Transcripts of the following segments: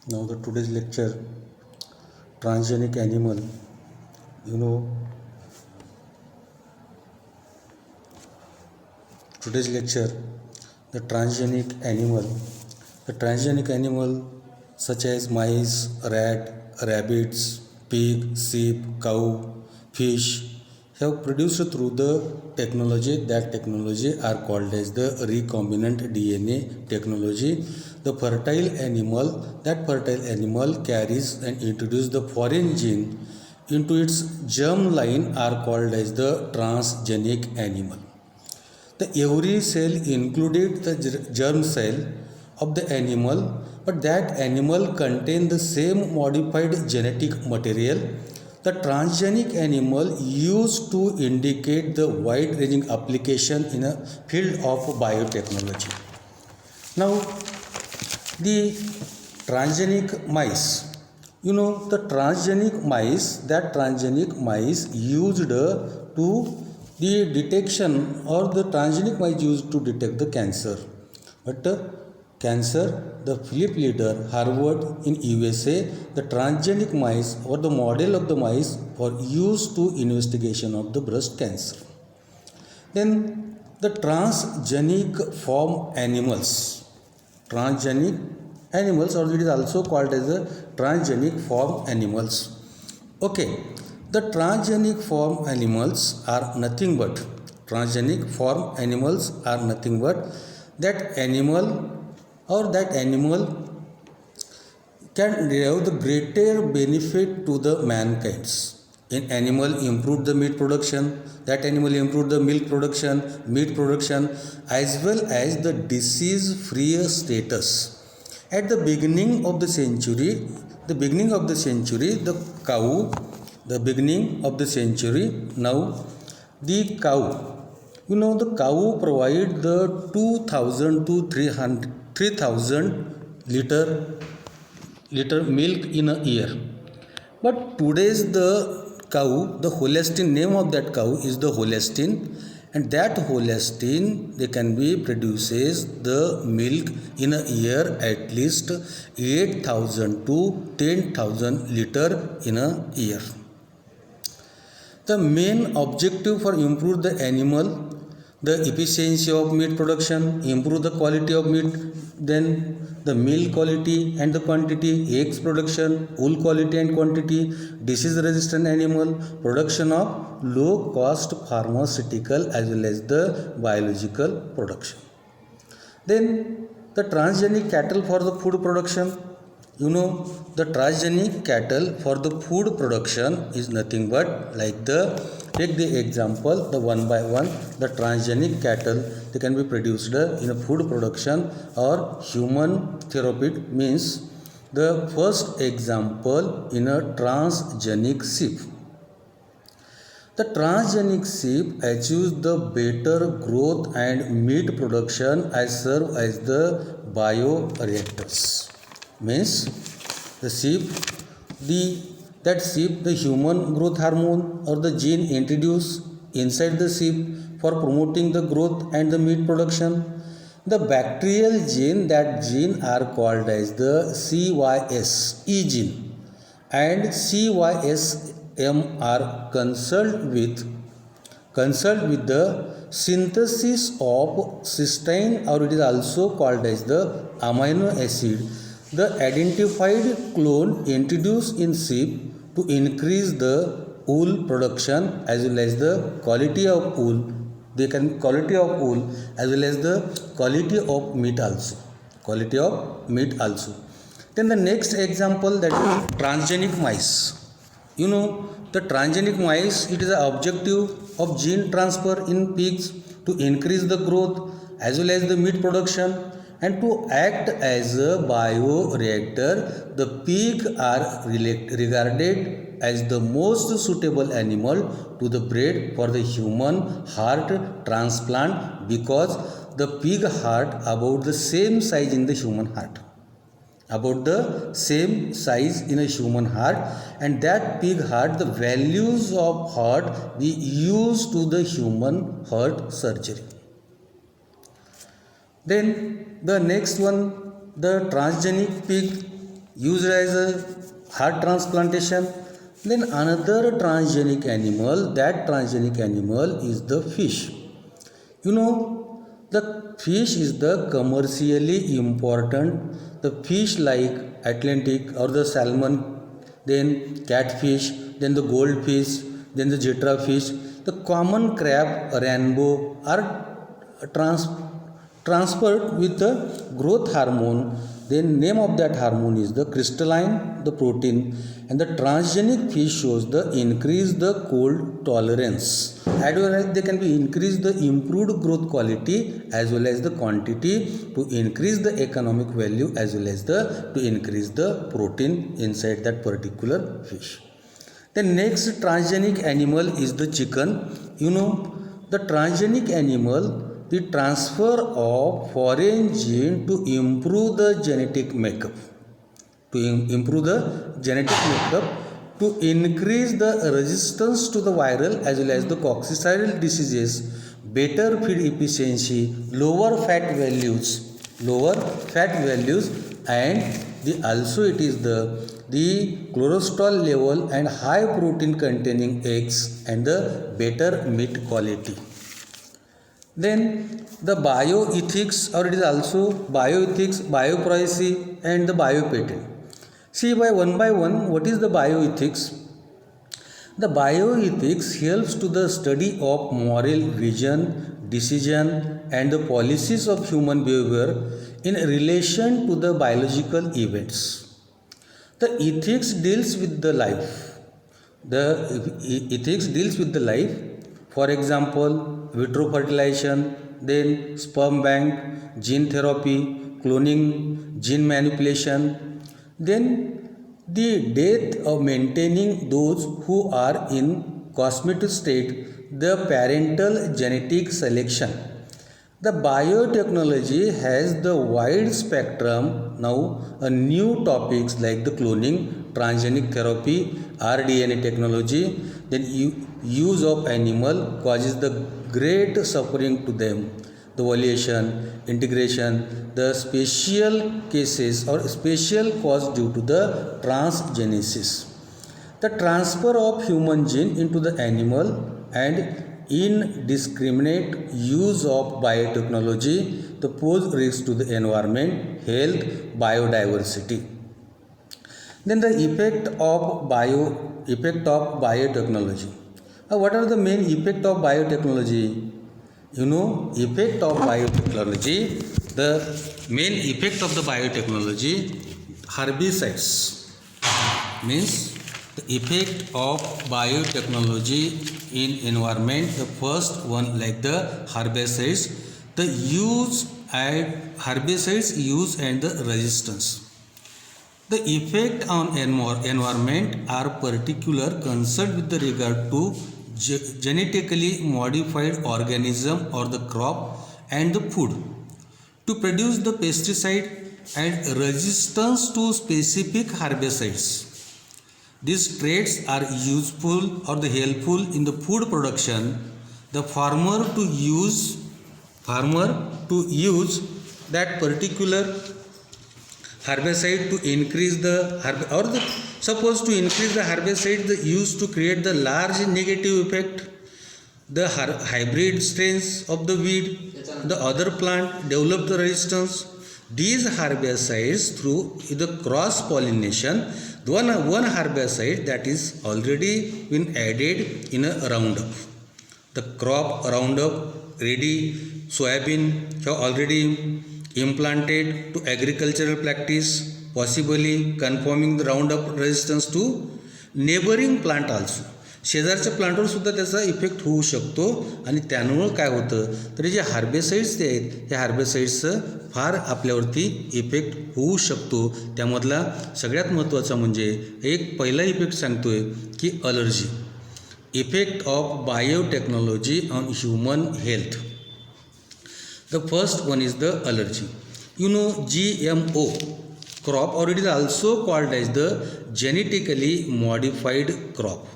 Now the today's lecture, transgenic animal. You know, today's lecture, the transgenic animal. The transgenic animal such as mice, rat, rabbits, pig, sheep, cow, fish have produced through the technology. That technology are called as the recombinant DNA technology. The fertile animal carries and introduces the foreign gene into its germ line are called as the transgenic animal. The every cell included the germ cell of the animal, but that animal contained the same modified genetic material. The transgenic animal used to indicate the wide-ranging application in a field of biotechnology. Now, the transgenic mice. The transgenic mice used to the detection, or the transgenic mice used to detect the cancer. But the Philip Leader, Harvard in USA, the transgenic mice or the model of the mice were used to investigation of the breast cancer. Then the transgenic form animals. Transgenic animals, or it is also called as the transgenic form animals. Okay, the transgenic form animals are nothing but that animal can derive the greater benefit to the mankind. In animal improved the meat production, that animal improved the meat production, as well as the disease free status. At the beginning of the century, now the cow, the cow provide the 2000 to 3000 liter milk in a year. But today's the cow, the Holstein, name of that cow is the Holstein, and that Holstein they can be produces the milk in a year at least 8000 to 10,000 liter in a year. The main objective for improve the animal, the efficiency of meat production, improve the quality of meat, then the milk quality and the quantity, eggs production, wool quality and quantity, disease resistant animal, production of low cost pharmaceutical as well as the biological production. Then the transgenic cattle for the food production. The transgenic cattle for the food production is nothing but take the example, the one by one, the transgenic cattle, they can be produced in a food production or human therapy, means the first example in a transgenic sheep. The transgenic sheep achieves the better growth and meat production as serve as the bioreactors. Means the sheep, the human growth hormone or the gene introduced inside the sheep for promoting the growth and the meat production. The bacterial gene are called as the CYS E gene, and CYSM are concerned with the synthesis of cysteine, or it is also called as the amino acid, the identified clone introduced in sheep to increase the wool production as well as the quality of wool. As well as the quality of meat also. Then the next example, that is transgenic mice. The transgenic mice, it is the objective of gene transfer in pigs to increase the growth as well as the meat production and to act as a bioreactor. The pig are regarded as the most suitable animal to the breed for the human heart transplant, because the pig heart about the same size in the human heart, and that pig heart, the values of heart we use to the human heart surgery. Then the next one, the transgenic pig. used as a heart transplantation. Then another transgenic animal, that transgenic animal is the fish. You know, the fish is the commercially important, the fish like Atlantic or the salmon, then catfish, then the goldfish, then the zebrafish, the common crab, rainbow are transferred with the growth hormone. Then name of that hormone is the crystalline, the protein, and the transgenic fish shows the increase the cold tolerance. As well as they can be increase the improved growth quality as well as the quantity to increase the economic value as well as the to increase the protein inside that particular fish. The next transgenic animal is the chicken. You know, the transgenic animal, the transfer of foreign gene to improve the genetic makeup, to improve the genetic makeup, to increase the resistance to the viral as well as the coccicidal diseases, better feed efficiency, lower fat values, and also it is the cholesterol level and high protein containing eggs and the better meat quality. Then the bioethics, or it is also bioethics, bioprivacy and the biopatent. See by one, what is the bioethics? The bioethics helps to the study of moral vision, decision and the policies of human behavior in relation to the biological events. The ethics deals with the life. Ethics deals with the life. For example, vitro fertilization, then sperm bank, gene therapy, cloning, gene manipulation, then the death of maintaining those who are in cosmetic state, the parental genetic selection. The biotechnology has the wide spectrum now, new topics like the cloning, transgenic therapy, rDNA technology, then use of animal causes the great suffering to them. The valuation, integration, the special cases or special cause due to the transgenesis. The transfer of human gene into the animal and indiscriminate use of biotechnology the pose risks to the environment, health, biodiversity. Then the effect of biotechnology. What are the main effect of biotechnology? You know, effect of biotechnology, the main effect of the biotechnology, herbicides, means the effect of biotechnology in environment. The first one like the herbicides, the use and herbicides use and the resistance. The effect on environment are particular concerned with the regard to genetically modified organism or the crop and the food to produce the pesticide and resistance to specific herbicides. These traits are useful or the helpful in the food production. The farmer to use that particular herbicide to increase suppose to increase the herbicide the use to create the large negative effect. The hybrid strains of the weed, the other plant develop the resistance. These herbicides through the cross pollination, one herbicide that is already been added in a Roundup. The crop Roundup ready, soybean have already implanted to agricultural practice, possibly conforming the Roundup resistance to neighboring plant also. शेजारच्या प्लांटवर सुद्धा त्याचा effect होऊ शकतो आणि त्यामुळं काय होतं तर जे हार्बेसाइड्स ते आहेत ह्या हार्बेसाइड्सचं फार आपल्यावरती इफेक्ट होऊ शकतो. त्यामधला सगळ्यात महत्त्वाचा म्हणजे एक पहिला इफेक्ट सांगतोय की allergy, effect of biotechnology on human health. The first one is the allergy. You know, GMO crop, or it is also called as the genetically modified crop,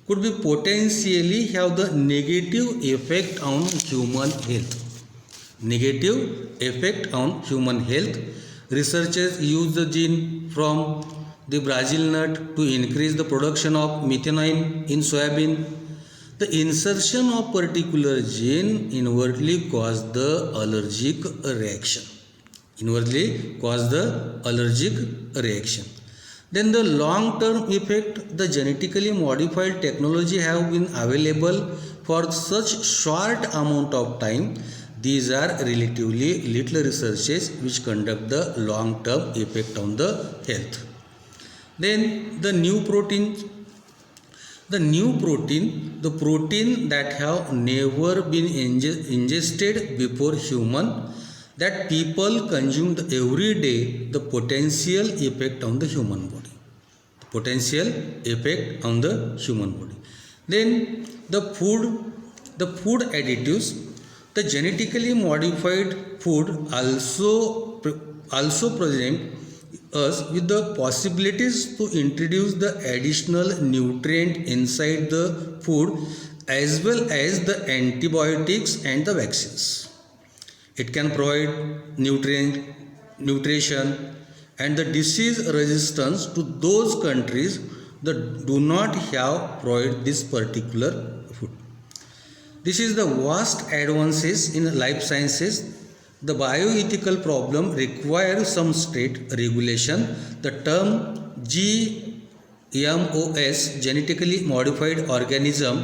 could be potentially have the negative effect on human health. Negative effect on human health. Researchers use the gene from the Brazil nut to increase the production of methionine in soybean. The insertion of particular gene inwardly caused the allergic reaction. Then the long-term effect, the genetically modified technology have been available for such short amount of time. These are relatively little researches which conduct the long-term effect on the health. Then the new protein, the protein that have never been ingested before human, that people consumed every day, the potential effect on the human body. Then the food additives, the genetically modified food also present us with the possibilities to introduce the additional nutrient inside the food as well as the antibiotics and the vaccines. It can provide nutrition and the disease resistance to those countries that do not have provided this particular food. This is the vast advances in life sciences. The bioethical problem requires some state regulation. The term GMOs, genetically modified organism,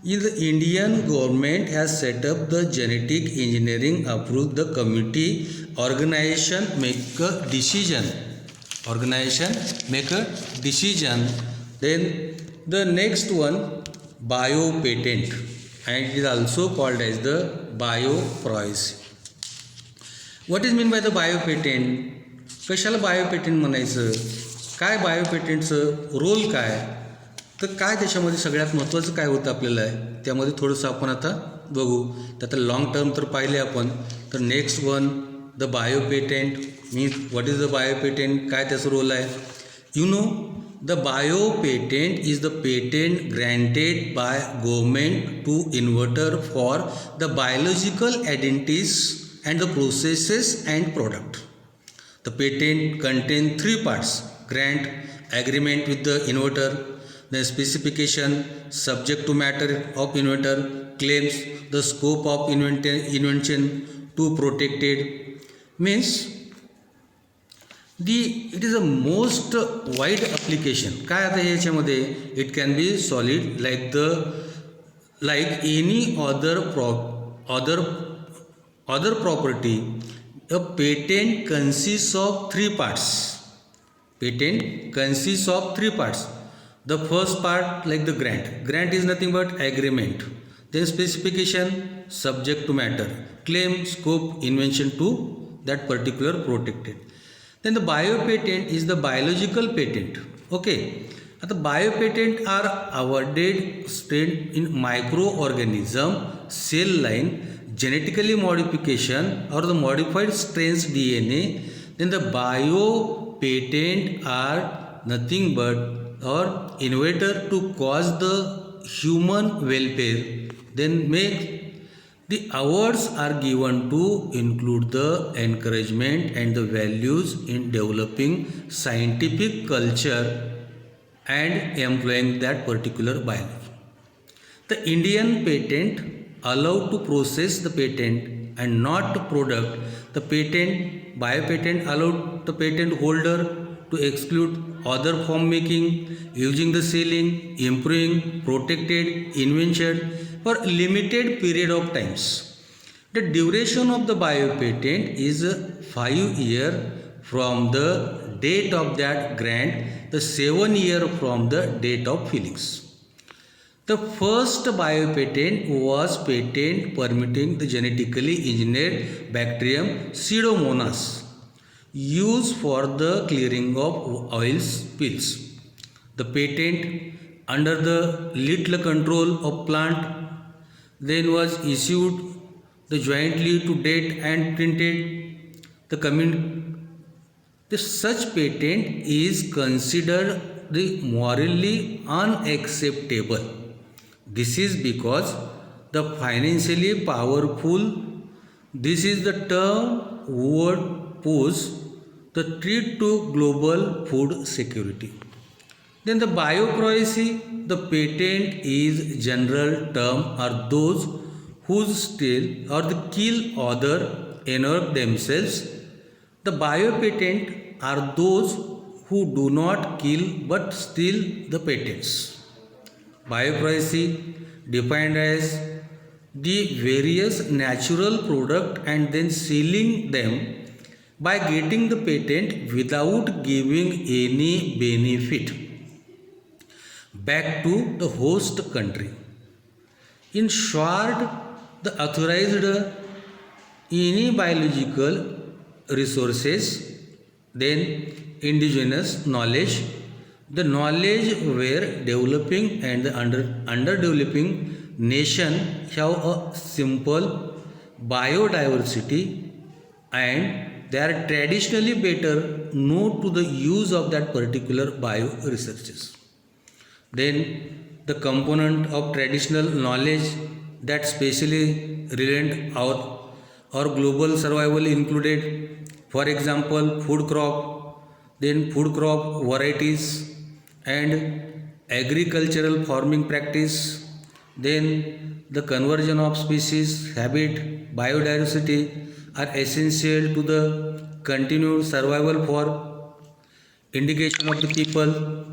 in the Indian government has set up the genetic engineering, approved the committee, organization make a decision. Then the next one, biopatent, and it is also called as the bioprivacy. What is mean by the biopatent? कशाला बायोपेटेंट म्हणायचं? काय बायोपेटेंटचं role काय? तर काय त्याच्यामध्ये सगळ्यात महत्त्वाचं काय होतं आपल्याला आहे त्यामध्ये थोडंसं आपण आता बघू. तर आता लॉंग टर्म तर पाहिले आपण. तर next one, the biopatent means what is the biopatent, काय त्याचं रोल आहे? You know, the biopatent is the patent granted by government to inventor for the biological identities and the processes and product. The patent contain 3 parts: grant, agreement with the inventor, the specification, subject to matter of inventor, claims, the scope of invention to protected. Means it is a most wide application. काय आता याच्यामध्ये it can be solid like any other property. A patent consists of 3 parts. The first part, like the grant is nothing but agreement. Then specification, subject to matter, claim, scope, invention to that particular protected. Then the biopatent is the biological patent. Okay, the biopatent are awarded in microorganism, cell line, genetically modification or the modified strains DNA. Then the biopatent are nothing but or inventor to cause the human welfare. Then the awards are given to include the encouragement and the values in developing scientific culture and employing that particular biology. The Indian patent allowed to process the patent and not the product. The biopatent allowed the patent holder to exclude other form making, using the selling, improving, protected invention for limited period of times. The duration of the biopatent is 5 years from the date of that grant, the 7 years from the date of fillings. The first biopatent was patent permitting the genetically engineered bacterium Pseudomonas used for the clearing of oil spills. The patent under the little control of plant then was issued the jointly to date and printed. The such patent is considered the morally unacceptable. This is because the financially powerful, this is the term word pose the threat to global food security. Then the bioprivacy, the patent is general term are those who steal or the kill other injure themselves. The biopatent are those who do not kill but steal the patents. Bioprivacy defined as the various natural product and then selling them by getting the patent without giving any benefit back to the host country. In short, the authorized any biological resources, then indigenous knowledge, the knowledge where developing and the underdeveloping nation have a simple biodiversity and they are traditionally better known to the use of that particular bio researches. Then the component of traditional knowledge that specially relevant our global survival included, for example, food crop, then food crop varieties and agricultural farming practice, then the conversion of species, habit, biodiversity are essential to the continued survival for indication of the people.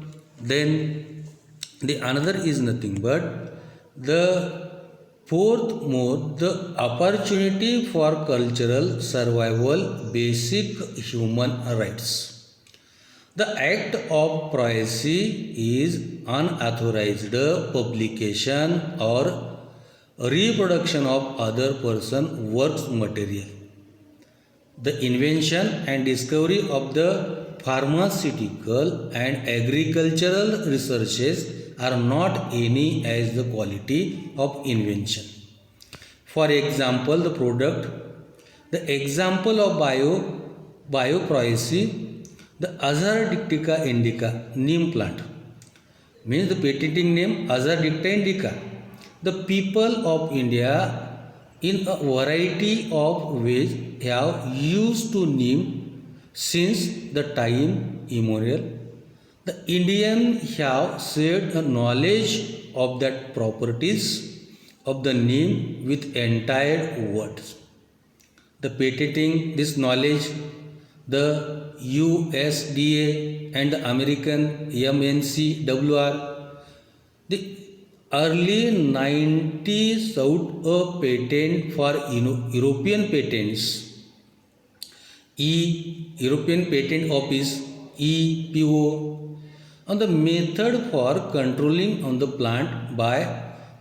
Then the another is nothing but the fourth mode, the opportunity for cultural survival, basic human rights. The act of privacy is unauthorized publication or reproduction of other person works material. The invention and discovery of the pharmaceutical and agricultural researches are not any as the quality of invention. For example, the product, the example of bioprivacy, the Azar indica neem plant means the patenting name Azar indica. The people of India in a variety of ways have used to neem since the time immemorial. The Indian have shared a knowledge of that properties of the neem with entire world. The patenting this knowledge, the USDA and the American MNCWR, the early 90s sought a patent for European patents. European Patent Office EPO on the method for controlling on the plant by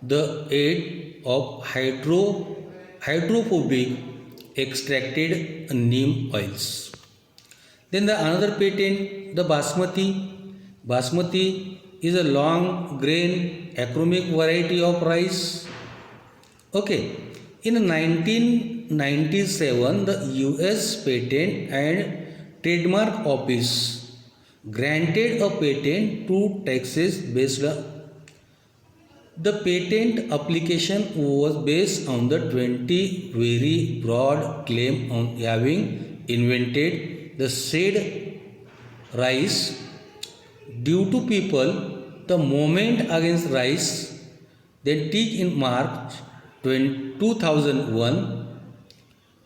the aid of hydrophobic extracted neem oils. Then the another patent, the basmati. Basmati is a long grain achromic variety of rice. Okay. In 1997, the US Patent and Trademark Office granted a patent to Texas based. The patent application was based on the 20 very broad claim on having invented the said rice due to people the movement against rice then took in March 2001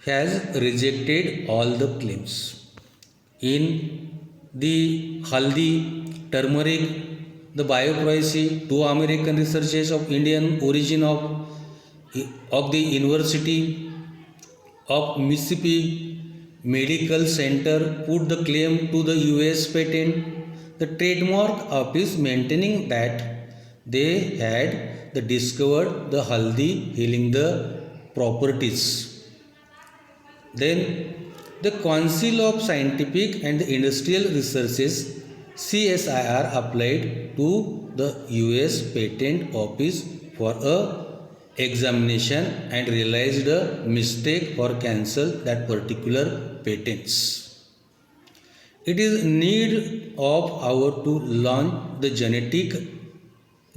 has rejected all the claims. In the haldi, turmeric, the bioprivacy, two American researchers of Indian origin of the University of Mississippi Medical Center put the claim to the US patent. The trademark office maintaining that they had discovered the haldi healing the properties. Then the Council of Scientific and Industrial Researches CSIR applied to the US Patent Office for a examination and realized a mistake for cancel that particular patents. It is need of our to launch the genetic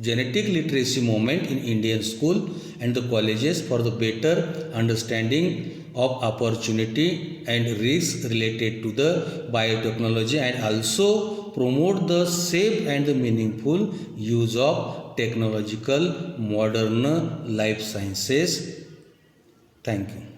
genetic literacy movement in Indian school and the colleges for the better understanding of opportunity and risks related to the biotechnology, and also promote the safe and the meaningful use of technological modern life sciences. Thank you.